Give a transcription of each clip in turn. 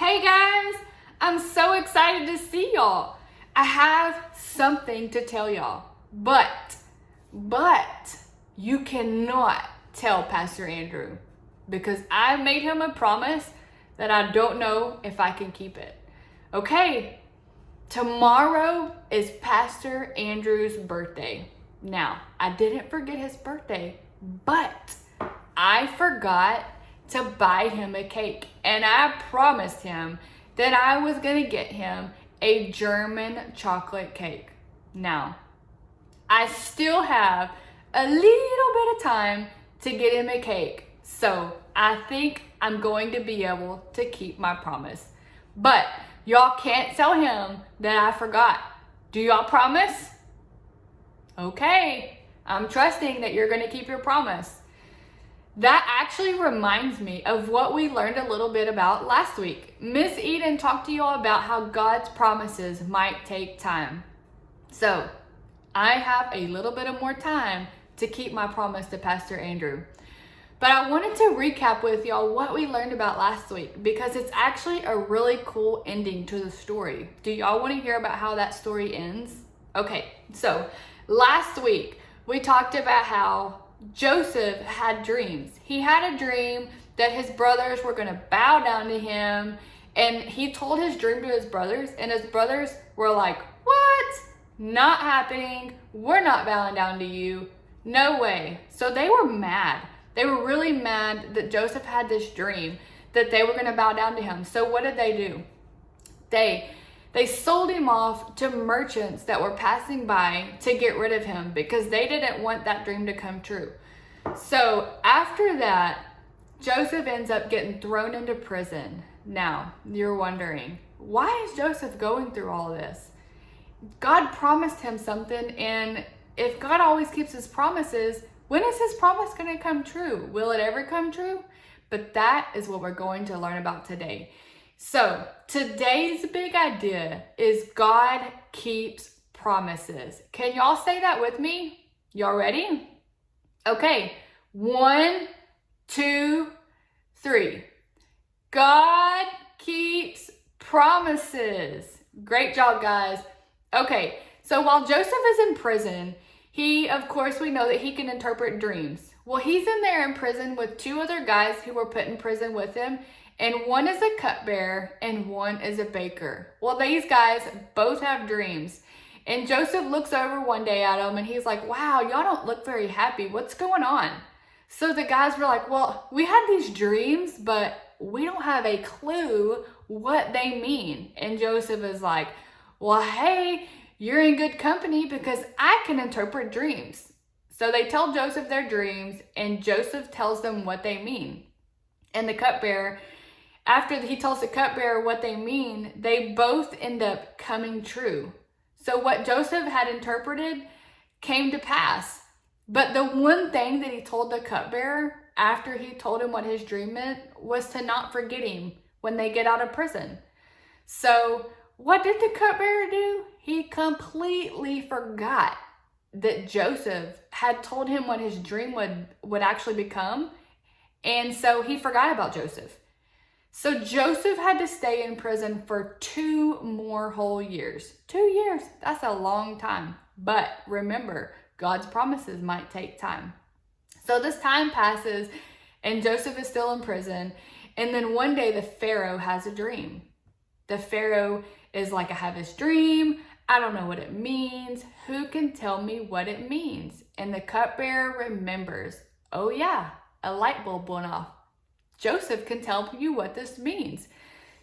Hey guys, I'm so excited to see y'all. I have something to tell y'all, but you cannot tell Pastor Andrew because I made him a promise that I don't know if I can keep it. Okay, tomorrow is Pastor Andrew's birthday. Now, I didn't forget his birthday, but I forgot to buy him a cake, and I promised him that I was gonna get him a German chocolate cake. Now, I still have a little bit of time to get him a cake, so I think I'm going to be able to keep my promise. But y'all can't tell him that I forgot. Do y'all promise? Okay, I'm trusting that you're gonna keep your promise. That actually reminds me of what we learned a little bit about last week. Miss Eden talked to you all about how God's promises might take time. So I have a little bit of more time to keep my promise to Pastor Andrew. But I wanted to recap with y'all what we learned about last week because it's actually a really cool ending to the story. Do y'all want to hear about how that story ends? Okay, so last week we talked about how Joseph had dreams. He had a dream that his brothers were going to bow down to him, and he told his dream to his brothers, and his brothers were like, "What? Not happening. We're not bowing down to you. No way." So they were mad. They were really mad that Joseph had this dream that they were going to bow down to him. So what did they do? They sold him off to merchants that were passing by to get rid of him because they didn't want that dream to come true. So after that, Joseph ends up getting thrown into prison. Now, you're wondering, why is Joseph going through all of this? God promised him something, and if God always keeps his promises, when is his promise going to come true? Will it ever come true? But that is what we're going to learn about today. So today's big idea is God keeps promises. Can y'all say that with me? Y'all ready? Okay, 1, 2, 3. God keeps promises. Great job, guys. Okay, so while Joseph is in prison, of course, we know that he can interpret dreams. Well, he's in there in prison with 2 other guys who were put in prison with him. And one is a cupbearer and one is a baker. Well, these guys both have dreams. And Joseph looks over one day at them and he's like, "Wow, y'all don't look very happy. What's going on?" So the guys were like, "Well, we had these dreams, but we don't have a clue what they mean." And Joseph is like, "Well, hey, you're in good company because I can interpret dreams." So they tell Joseph their dreams and Joseph tells them what they mean. And the cupbearer, after he tells the cupbearer what they mean, they both end up coming true. So what Joseph had interpreted came to pass. But the one thing that he told the cupbearer after he told him what his dream meant was to not forget him when they get out of prison. So what did the cupbearer do? He completely forgot that Joseph had told him what his dream would actually become. And so he forgot about Joseph. So Joseph had to stay in prison for 2 more whole years. 2 years, that's a long time. But remember, God's promises might take time. So this time passes and Joseph is still in prison. And then one day the Pharaoh has a dream. The Pharaoh is like, "I have this dream. I don't know what it means. Who can tell me what it means?" And the cupbearer remembers, "Oh yeah, a light bulb went off. Joseph can tell you what this means."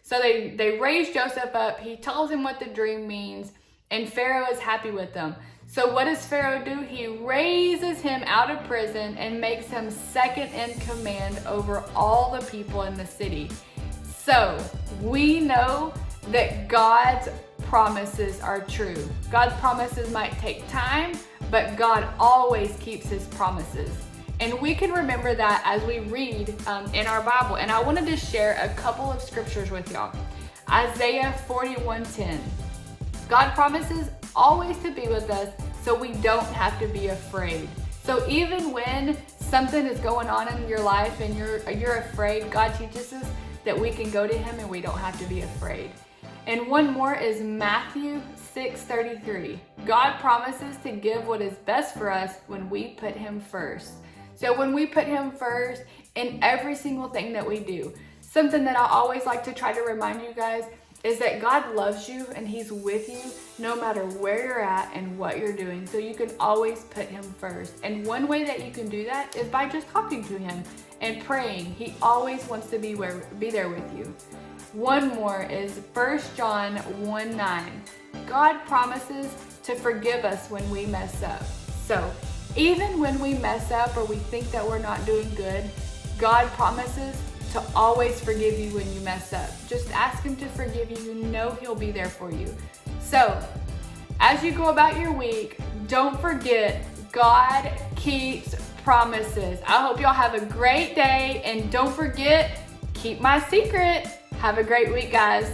So they raise Joseph up. He tells him what the dream means, and Pharaoh is happy with them. So what does Pharaoh do? He raises him out of prison and makes him second in command over all the people in the city. So we know that God's promises are true. God's promises might take time, but God always keeps his promises. And we can remember that as we read in our Bible. And I wanted to share a couple of scriptures with y'all. Isaiah 41:10. God promises always to be with us, so we don't have to be afraid. So even when something is going on in your life and you're afraid, God teaches us that we can go to him and we don't have to be afraid. And one more is Matthew 6:33. God promises to give what is best for us when we put him first. So when we put him first in every single thing that we do, something that I always like to try to remind you guys is that God loves you and he's with you no matter where you're at and what you're doing. So you can always put him first. And one way that you can do that is by just talking to him and praying. He always wants to be there with you. One more is 1 John 1:9. God promises to forgive us when we mess up. So even when we mess up or we think that we're not doing good, God promises to always forgive you when you mess up. Just ask him to forgive you. You know he'll be there for you. So as you go about your week, don't forget, God keeps promises. I hope y'all have a great day, and don't forget, keep my secret. Have a great week, guys.